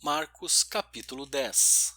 Marcos capítulo 10.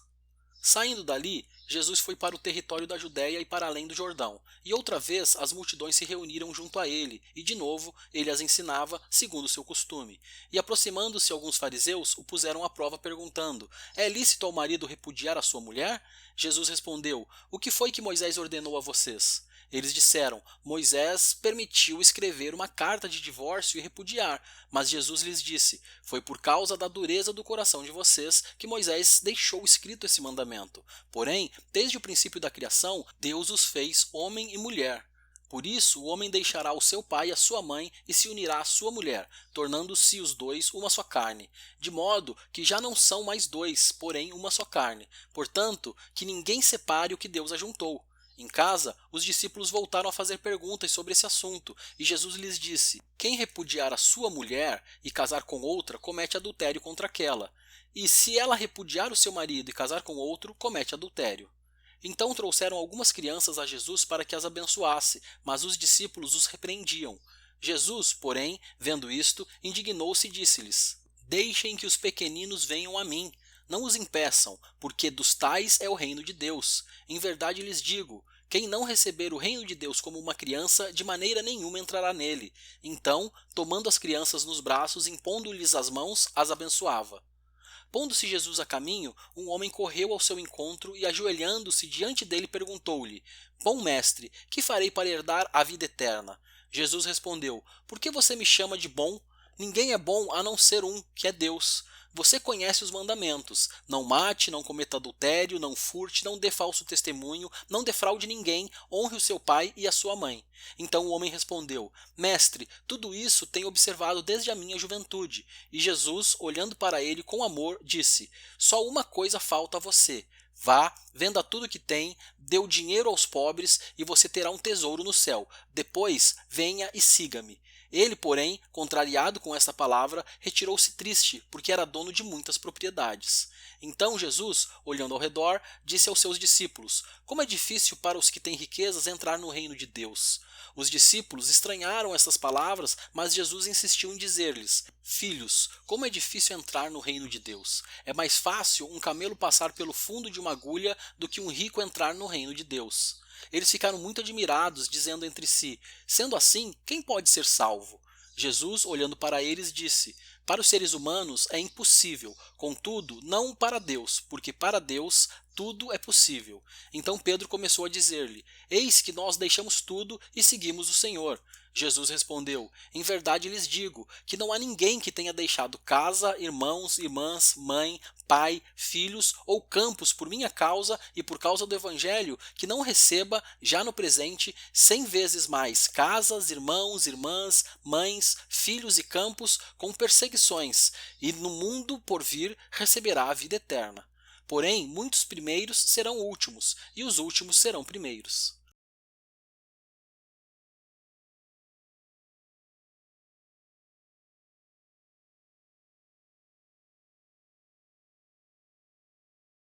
Saindo dali, Jesus foi para o território da Judéia e para além do Jordão, e outra vez as multidões se reuniram junto a ele, e de novo ele as ensinava, segundo o seu costume. E aproximando-se alguns fariseus, o puseram à prova perguntando: É lícito ao marido repudiar a sua mulher? Jesus respondeu: O que foi que Moisés ordenou a vocês? Eles disseram: Moisés permitiu escrever uma carta de divórcio e repudiar. Mas Jesus lhes disse: Foi por causa da dureza do coração de vocês que Moisés deixou escrito esse mandamento. Porém, desde o princípio da criação, Deus os fez homem e mulher. Por isso, o homem deixará o seu pai e a sua mãe e se unirá à sua mulher, tornando-se os dois uma só carne. De modo que já não são mais dois, porém uma só carne. Portanto, que ninguém separe o que Deus ajuntou. Em casa, os discípulos voltaram a fazer perguntas sobre esse assunto, e Jesus lhes disse: Quem repudiar a sua mulher e casar com outra, comete adultério contra aquela. E se ela repudiar o seu marido e casar com outro, comete adultério. Então trouxeram algumas crianças a Jesus para que as abençoasse, mas os discípulos os repreendiam. Jesus, porém, vendo isto, indignou-se e disse-lhes: Deixem que os pequeninos venham a mim. Não os impeçam, porque dos tais é o reino de Deus. Em verdade lhes digo: quem não receber o reino de Deus como uma criança, de maneira nenhuma entrará nele. Então, tomando as crianças nos braços, impondo-lhes as mãos, as abençoava. Pondo-se Jesus a caminho, um homem correu ao seu encontro e, ajoelhando-se diante dele, perguntou-lhe: Bom mestre, que farei para herdar a vida eterna? Jesus respondeu: Por que você me chama de bom? Ninguém é bom a não ser um, que é Deus. Você conhece os mandamentos: não mate, não cometa adultério, não furte, não dê falso testemunho, não defraude ninguém, honre o seu pai e a sua mãe. Então o homem respondeu: Mestre, tudo isso tenho observado desde a minha juventude. E Jesus, olhando para ele com amor, disse: Só uma coisa falta a você. Vá, venda tudo que tem, dê o dinheiro aos pobres e você terá um tesouro no céu. Depois, venha e siga-me. Ele, porém, contrariado com esta palavra, retirou-se triste, porque era dono de muitas propriedades. Então Jesus, olhando ao redor, disse aos seus discípulos: Como é difícil para os que têm riquezas entrar no reino de Deus. Os discípulos estranharam estas palavras, mas Jesus insistiu em dizer-lhes: Filhos, como é difícil entrar no reino de Deus. É mais fácil um camelo passar pelo fundo de uma agulha do que um rico entrar no reino de Deus. Eles ficaram muito admirados, dizendo entre si: Sendo assim, quem pode ser salvo? Jesus, olhando para eles, disse: Para os seres humanos é impossível, contudo, não para Deus, porque para Deus tudo é possível. Então Pedro começou a dizer-lhe: Eis que nós deixamos tudo e seguimos o Senhor. Jesus respondeu: Em verdade lhes digo que não há ninguém que tenha deixado casa, irmãos, irmãs, mãe, pai, filhos ou campos por minha causa e por causa do Evangelho, que não receba, já no presente, 100 vezes mais casas, irmãos, irmãs, mães, filhos e campos, com perseguições, e no mundo por vir receberá a vida eterna. Porém, muitos primeiros serão últimos, e os últimos serão primeiros.